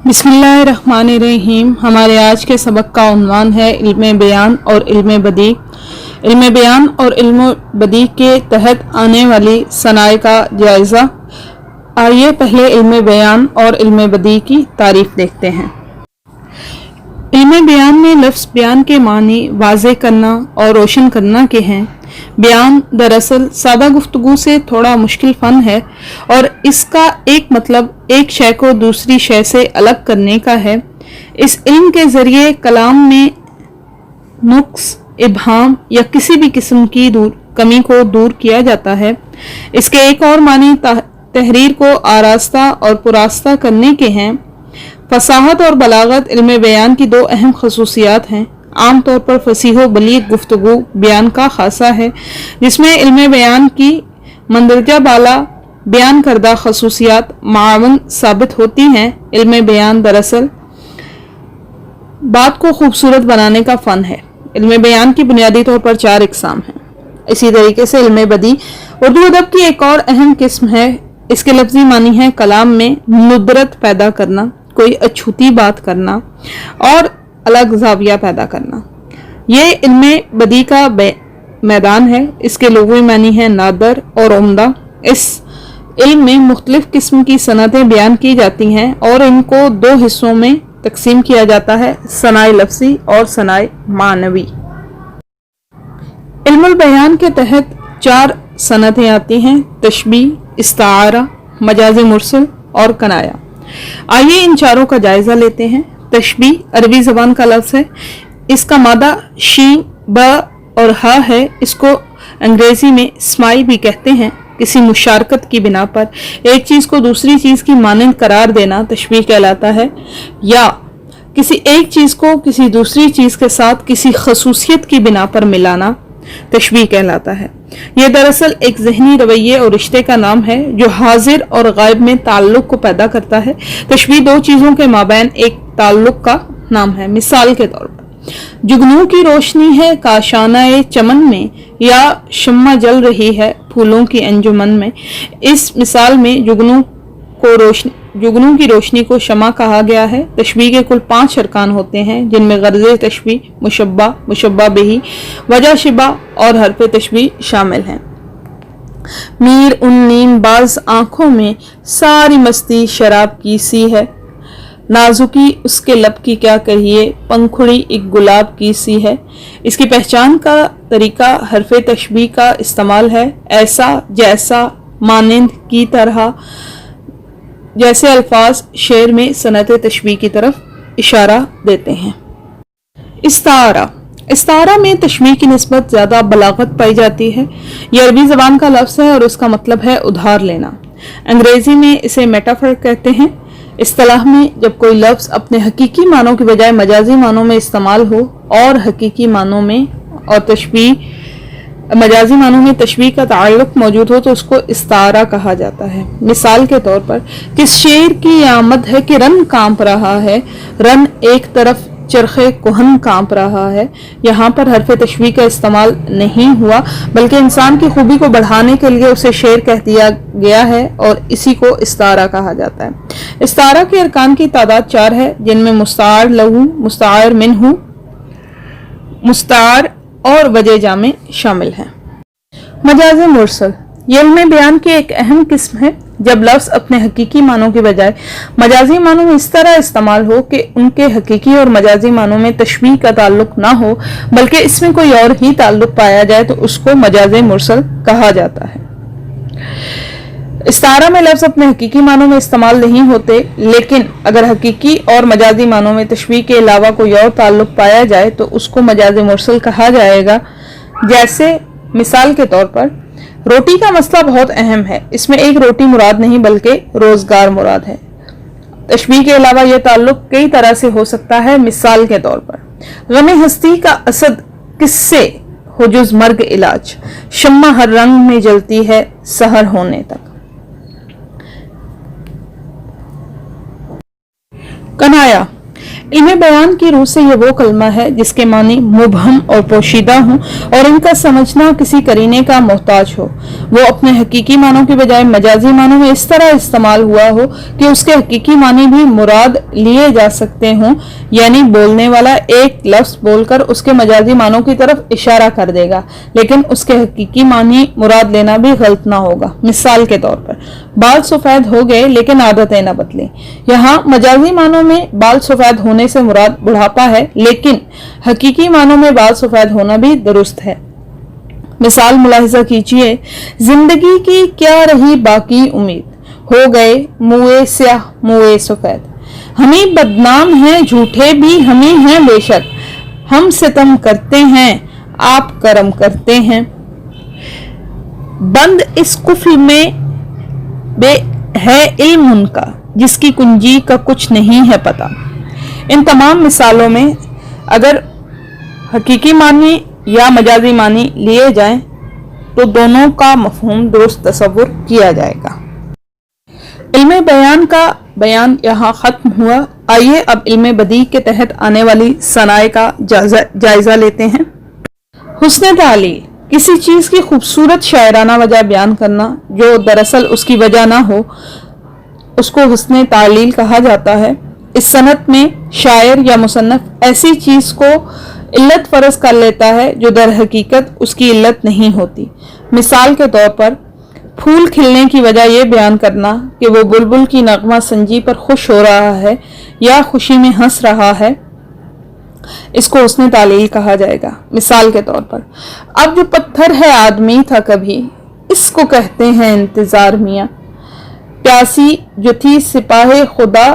बिस्मिल्लाहिर्रहमानिर्रहीम। हमारे आज के सबक का उन्वान है इल्म बयान और इल्म बदी। इल्म बयान और इल्म बदी के तहत आने वाली सनाए का जायज़ा। आइए पहले इल्म बयान और इल्म बदी की तारीफ देखते हैं। इल्म बयान में लफ्ज़ बयान के मानी वाज़े करना और रोशन करना के हैं। बयान दरअसल सादा गुफ्तगू से थोड़ा मुश्किल फ़न है और इसका एक मतलब एक शय को दूसरी शय से अलग करने का है। इस इल्म के ज़रिए कलाम में नुक्स, इबहाम या किसी भी किस्म की कमी को दूर किया जाता है। इसके एक और मानी तहरीर को आरास्ता और पुरास्ता करने के हैं। फसाहत और बलागत इल्म बयान की दो अहम खसूसियात हैं। आम तौर पर फसीह व बलीग गुफ्तगू बयान का खासा है, जिसमें इल्म बयान की मंदरजा बाला बयान करदा खसूसियात मावन साबित होती हैं। इल्म बयान दरअसल बात को खूबसूरत बनाने का फ़न है। इल्म बयान की बुनियादी तौर पर 4 इकसाम हैं। इसी तरीके से इल्म बदी उर्दू अदब की एक और अहम किस्म है। इसके लफ्जी मानी है कलाम में नुदरत पैदा करना, कोई अछूती बात करना और अलग जाविया पैदा करना। ये इल्म बदी का मैदान है। इसके लुग़वी मानी है नादर और उम्दा। इस इल्म में मुख्तलिफ किस्म की सनतें बयान की जाती हैं और इनको 2 हिस्सों में तकसीम किया जाता है, सनाए लफ्ज़ी और सनाए मानवी। इल्मुल बयान के तहत 4 सनतें आती हैं, तशबीह, इस्तारा, मजाज मुरसल और कनाया। आइए इन चारों का जायज़ा लेते हैं। तशबीह अरबी ज़बान का लफ्ज़ है। इसका मादा शीन, ब और हा है। इसको अंग्रेज़ी में स्माइल भी कहते हैं। किसी मुशारकत की बिना पर एक चीज़ को दूसरी चीज़ की मानंद करार देना तशबीह कहलाता है, या किसी एक चीज़ को किसी दूसरी चीज़ के साथ किसी खसूसियत की बिना पर मिलाना तशबीह कहलाता है। यह दरअसल एक ज़हनी रवैये और रिश्ते का नाम है जो हाजिर और गायब में ताल्लुक़ को पैदा करता है। तशबीह 2 चीज़ों के माबैन एक ताल्लुक़ का नाम है। मिसाल के तौर पर जुगनू की रोशनी है काशाना चमन में, या शम्मा जल रही है फूलों की अंजुमन में। इस मिसाल में जुगनू की रोशनी को शमा कहा गया है। तशबीह के कुल 5 अरकान होते हैं, जिनमें गर्ज़े तशबीह, मुशब्बा, मुशब्बा बिही, वजह शिबा और हरफ तशबीह शामिल हैं। मीर उन नीम बाज आंखों में सारी मस्ती शराब की सी है, नाजुकी उसके लब की क्या कहिए, पंखुड़ी एक गुलाब की सी है। इसकी पहचान का तरीका हरफ तशबीह का इस्तेमाल है। ऐसा, जैसा, मानिंद, की तरह जैसे अल्फाज शेर में सनत तशबीह की तरफ इशारा देते हैं। इस्तारा में तशबीह की निस्बत ज़्यादा बलागत पाई जाती है। यह अरबी ज़बान का लफ्ज़ है और उसका मतलब है उधार लेना। अंग्रेज़ी में इसे मेटाफर कहते हैं। इस्तिलाह में जब कोई लफ्ज़ अपने हकीकी मानों की बजाय मजाजी मानों में इस्तेमाल हो और हकीकी मानों में और मजाजी मानों में तशबीह का ताल्लुक मौजूद हो तो उसको इस्तारा कहा जाता है। मिसाल के तौर पर किस शेर की आमद है कि रन कांप रहा है, रन एक तरफ चरखे कोहन कांप रहा है। यहाँ पर हरफ तशबीह का इस्तेमाल नहीं हुआ, बल्कि इंसान की खूबी को बढ़ाने के लिए उसे शेर कह दिया गया है और इसी को इस्तारा कहा जाता है। इस्तारा के अरकान की तादाद 4 है, जिनमें मुस्तार लहू, मुस्तार मिन्हू, मुस्तार और वजह जामे शामिल हैं। मजाज मुरसल ये इल्म बयान की एक अहम किस्म है। जब लफ्ज़ अपने हकीकी मानों की बजाय मजाजी मानों में इस तरह इस्तेमाल हो कि उनके हकीकी और मजाजी मानों में तशबीह का ताल्लुक ना हो, बल्कि इसमें कोई और ही ताल्लुक पाया जाए तो उसको मजाज मुरसल कहा जाता है। इस्तारा में लफ्ज़ अपने हकीकी मानों में इस्तेमाल नहीं होते, लेकिन अगर हकीकी और मजाजी मानों में तशबीह के अलावा कोई और ताल्लुक पाया जाए तो उसको मजाज मुरसल कहा जाएगा। जैसे मिसाल के तौर पर रोटी का मसला बहुत अहम है। इसमें एक रोटी मुराद नहीं बल्कि रोजगार मुराद है। तशबीह के अलावा यह ताल्लुक कई तरह से हो सकता है। मिसाल के तौर पर गमे हस्ती का असद किससे हो जुज मर्ग इलाज, शम्मा हर रंग में जलती है सहर होने तक। कनाया علم بیان کی روح سے یہ وہ کلمہ ہے جس کے معنی مبہم اور پوشیدہ ہوں اور ان کا سمجھنا کسی قرینے کا محتاج ہو، وہ اپنے حقیقی معنوں کی بجائے مجازی معنوں میں اس طرح استعمال ہوا ہو کہ اس کے حقیقی معنی بھی مراد لیے جا سکتے ہوں، یعنی بولنے والا ایک لفظ بول کر اس کے مجازی معنوں کی طرف اشارہ کر دے گا لیکن اس کے حقیقی معنی مراد لینا بھی غلط نہ ہوگا۔ مثال کے طور پر بال سفید ہو گئے لیکن عادتیں نہ بدلیں، یہاں مجازی معنوں میں بال سفید ہونے سے مراد بڑھاپا ہے لیکن حقیقی معنوں میں بال سفید ہونا بھی درست ہے۔ مثال ملاحظہ کیجئے، زندگی کی کیا رہی باقی امید، ہو گئے موئے سیاہ موئے سفید، ہمیں بدنام ہیں جھوٹے بھی ہمیں ہیں بے شک، ہم ستم کرتے ہیں آپ کرم کرتے ہیں، بند اس قفل میں بے ہے علم ان کا جس کی کنجی کا کچھ نہیں ہے پتہ۔ ان تمام مثالوں میں اگر حقیقی معنی یا مجازی معنی لیے جائیں تو دونوں کا مفہوم درست تصور کیا جائے گا۔ علم بیان کا بیان یہاں ختم ہوا، آئیے اب علم بدیع کے تحت آنے والی صنائع کا جائزہ لیتے ہیں۔ حسن تعلیل، کسی چیز کی خوبصورت شاعرانہ وجہ بیان کرنا جو دراصل اس کی وجہ نہ ہو، اس کو حسن تعلیل کہا جاتا ہے۔ اس صنعت میں شاعر یا مصنف ایسی چیز کو علت فرض کر لیتا ہے جو در حقیقت اس کی علت نہیں ہوتی۔ مثال کے طور پر پھول کھلنے کی وجہ یہ بیان کرنا کہ وہ بلبل کی نغمہ سنجی پر خوش ہو رہا ہے یا خوشی میں ہنس رہا ہے، اس کو حسن تعلیل کہا جائے گا۔ مثال کے طور پر اب جو پتھر ہے آدمی تھا کبھی، اس کو کہتے ہیں انتظار میاں، پیاسی جو تھی سپاہ خدا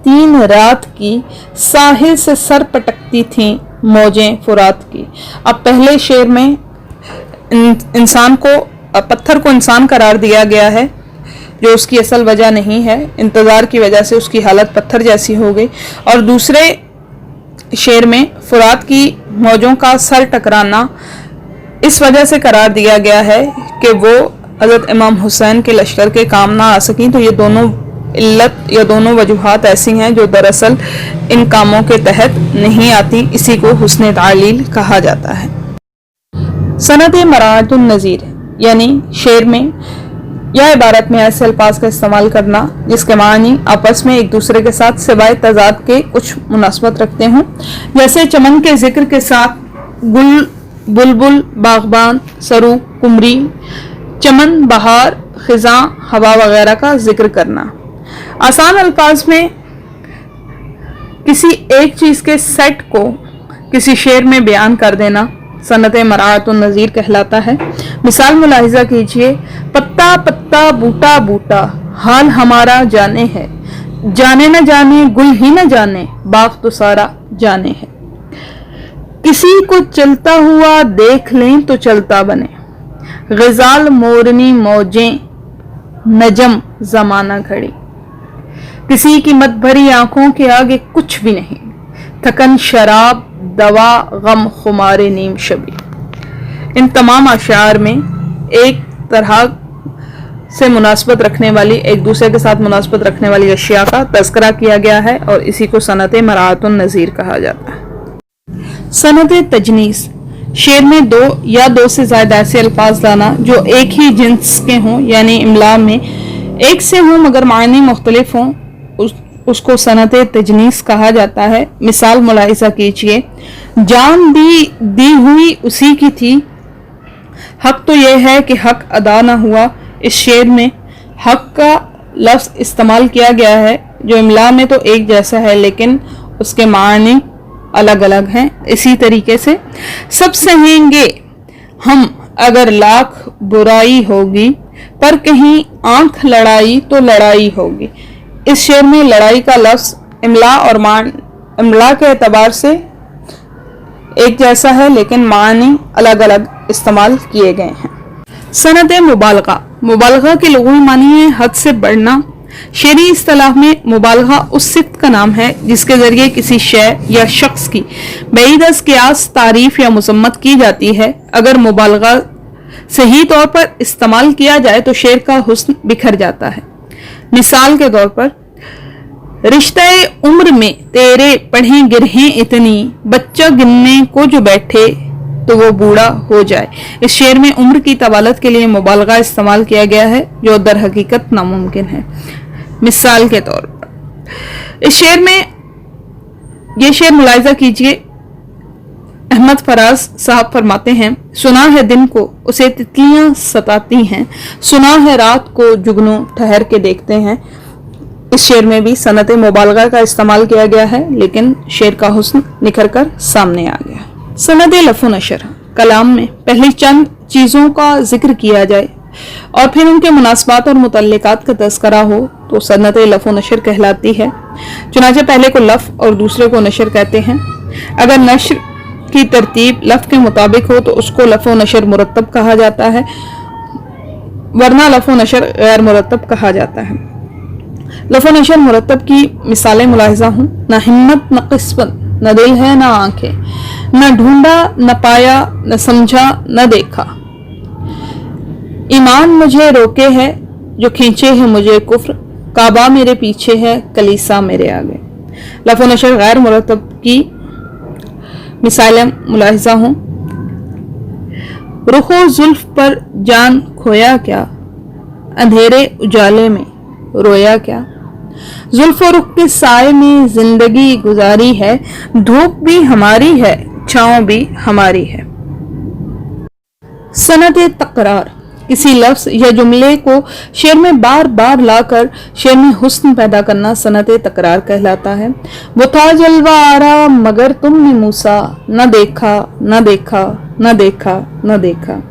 3 رات کی، ساحل سے سر پٹکتی تھیں موجیں فرات کی۔ اب پہلے شعر میں انسان کو، پتھر کو انسان قرار دیا گیا ہے جو اس کی اصل وجہ نہیں ہے، انتظار کی وجہ سے اس کی حالت پتھر جیسی ہو گئی، اور دوسرے شعر میں فرات کی موجوں کا سر ٹکرانا اس وجہ سے قرار دیا گیا ہے کہ وہ حضرت امام حسین کے لشکر کے کام نہ آ سکیں، تو یہ دونوں علت یا دونوں وجوہات ایسی ہیں جو دراصل ان کاموں کے تحت نہیں آتی، اسی کو حسن تعلیل کہا جاتا ہے۔ صنعت مراعات النظیر، یعنی شعر میں یا عبارت میں ایسے الفاظ کا استعمال کرنا جس کے معنی آپس میں ایک دوسرے کے ساتھ سوائے تضاد کے کچھ مناسبت رکھتے ہوں، جیسے چمن کے ذکر کے ساتھ گل، بلبل، باغبان، سرو، قمری، چمن، بہار، خزاں، ہوا وغیرہ کا ذکر کرنا۔ آسان الفاظ میں کسی ایک چیز کے سیٹ کو کسی شعر میں بیان کر دینا صنعت مراعات النظیر کہلاتا ہے۔ مثال ملاحظہ کیجئے، پتا پتا بوٹا بوٹا حال ہمارا جانے ہے، جانے نہ جانے گل ہی نہ جانے باغ تو سارا جانے ہے، کسی کو چلتا ہوا دیکھ لیں تو چلتا بنے، غزال مورنی موجیں نجم زمانہ گھڑی، کسی کی مت بھری آنکھوں کے آگے کچھ بھی نہیں، تھکن شراب دوا غم خمار نیم شبی۔ ان تمام اشعار میں ایک طرح سے مناسبت رکھنے والی، ایک دوسرے کے ساتھ مناسبت رکھنے والی اشیاء کا تذکرہ کیا گیا ہے اور اسی کو صنعت مراعات النظیر کہا جاتا ہے۔ صنعت تجنیس، شعر میں 2 یا 2 سے زائد ایسے الفاظ لانا جو ایک ہی جنس کے ہوں، یعنی املا میں ایک سے ہوں مگر معنی مختلف ہوں، اس کو صنعت تجنیس کہا جاتا ہے۔ مثال ملاحظہ کیجئے، جان دی ہوئی اسی کی تھی، حق تو یہ ہے کہ حق ادا نہ ہوا۔ اس شعر میں حق کا لفظ استعمال کیا گیا ہے جو املا میں تو ایک جیسا ہے لیکن اس کے معنی الگ الگ ہیں۔ اسی طریقے سے سب سہیں گے ہم اگر لاکھ برائی ہوگی، پر کہیں آنکھ لڑائی تو لڑائی ہوگی۔ اس شعر میں لڑائی کا لفظ املا اور املا کے اعتبار سے ایک جیسا ہے لیکن معنی الگ الگ استعمال کیے گئے ہیں۔ صنعت مبالغہ، مبالغہ کے لغوی معنی ہے حد سے بڑھنا۔ شعری اصطلاح میں مبالغہ اس صفت کا نام ہے جس کے ذریعے کسی شے یا شخص کی بعید از قیاس تعریف یا مذمت کی جاتی ہے۔ اگر مبالغہ صحیح طور پر استعمال کیا جائے تو شعر کا حسن بکھر جاتا ہے۔ مثال کے طور پر रिश्ते उम्र में तेरे पढ़े गिरहें इतनी, बच्चा गिनने को जो बैठे तो वो बूढ़ा हो जाए। इस शेर में उम्र की तवालत के लिए मुबालगा इस्तेमाल किया गया है जो दर हकीकत नामुमकिन है। मिसाल के तौर पर इस शेर में ये शेर मुलाहिजा कीजिए। अहमद फराज साहब फरमाते हैं, सुना है दिन को उसे तितलियां सताती हैं, सुना है रात को जुगनू ठहर के देखते हैं। इस शेर में भी सनत मुबालगा का इस्तेमाल किया गया है, लेकिन शेर का हुस्न निखर कर सामने आ गया। सनद लफ़ो नशर, कलाम में पहले चंद चीज़ों का जिक्र किया जाए और फिर उनके मुनासबात और मुतल्लिकात का तज़करा हो तो सनद लफ़ो नशर कहलाती है। चुनांचे पहले को लफ़ और दूसरे को नशर कहते हैं। अगर नशर की तरतीब लफ़ के मुताबिक हो तो उसको लफ़ो नशर मुरतब कहा जाता है, वरना लफ़ो नशर गैर मुरतब कहा जाता है। लफ़ो नशर मुरतब की मिसालें मुलाहिजा हूँ। न हिम्मत न किस्मत, न दिल है न आंखें, न ढूंढा न पाया, न समझा न देखा। ईमान मुझे रोके है जो खींचे है मुझे कुफ्र, काबा मेरे पीछे है कलीसा मेरे आगे। लफ़ो नशर गैर मुरतब की मिसालें मुलाहिजा हूँ। रुखो जुल्फ पर जान खोया क्या, अंधेरे उजाले में रोया क्या। जुल्फ और रुख के साए में जिंदगी गुजारी है, धूप भी हमारी है छांव भी हमारी है। सनद तकरार, किसी लफ्ज या जुमले को शेर में बार बार लाकर शेर में हुस्न पैदा करना सनद तकरार कहलाता है। वो था जलवा आरा मगर तुमने मूसा, न देखा न देखा न देखा न देखा।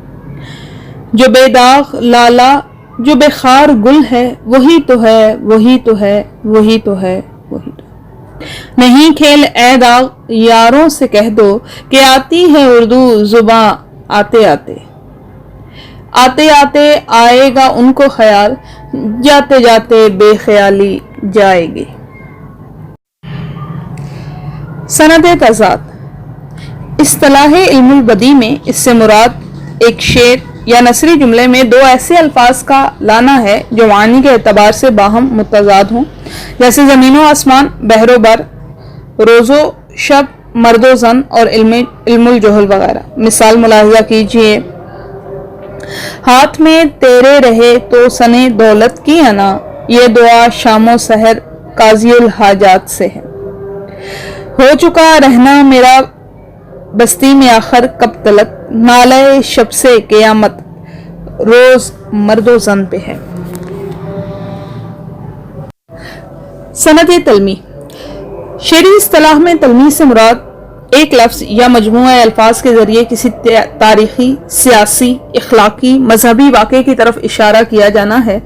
जो बेदाग लाला जो बेखार गुल है, वही तो है वही तो है वही तो है वही तो। नहीं खेल ए दाग यारों से कह दो कि आती है उर्दू जुबां आते आते। आते आते आएगा उनको ख्याल, जाते जाते बेख्याली जाएगी। सनद तज़ाद, इस्तिलाह इल्मुल बदी में इससे मुराद एक शेर या नसरी जुमले में दो ऐसे अल्फाज का लाना है जो मानी के एतबार से बाहम मुतज़ाद हों, जैसे ज़मीनो आसमान, बहरो बर, रोज़ो शब, मर्दो ज़न और इल्मुल जोहल वगैरह। मिसाल मुलाहिजा कीजिए। हाथ में तेरे रहे तो सने दौलत की अना, ये दुआ शामो सहर काज़ियुल हाजात से है। हो चुका रहना मेरा बस्ती में आखिर कब तलक, नाले शब से क़यामत रोज मर्दो ज़न पे है। सनद तलमी, शेरी इस्तिलाह में तलमी से मुराद एक लफ्ज या मजमूआ अल्फाज के जरिए किसी तारीखी, सियासी, इखलाकी, मजहबी वाक़े की तरफ इशारा किया जाना है।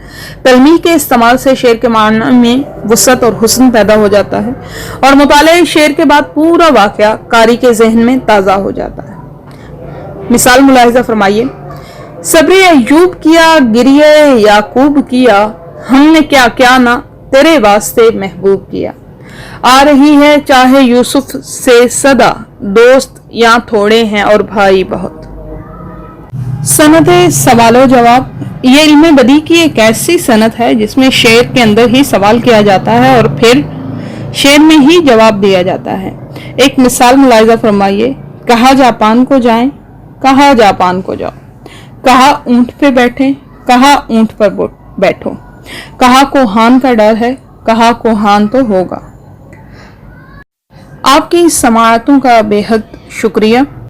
तलमी के इस्तेमाल से शेर के मानी में वुसअत और हुस्न पैदा हो जाता है और मुताले शेर के बाद पूरा वाक़या कारी के जहन में ताज़ा हो जाता है। मिसाल मुलाहिजा फरमाइए। सब्र अय्यूब किया गिरिए याकूब किया, हमने क्या क्या ना तेरे वास्ते महबूब किया। आ रही है चाहे यूसुफ से सदा, दोस्त यहाँ थोड़े हैं और भाई बहुत। सनद सवालो जवाब, ये इल्म बदी की एक ऐसी सनत है जिसमें शेर के अंदर ही सवाल किया जाता है और फिर शेर में ही जवाब दिया जाता है। एक मिसाल मुलाहिजा फरमाइए। कहा जापान को जाएं, कहा जापान को जाओ, कहा ऊंट पे बैठे, कहा ऊंट पर बैठो, कहा कोहान का डर है, कहा कोहान तो होगा। आपकी समाअतों का बेहद शुक्रिया।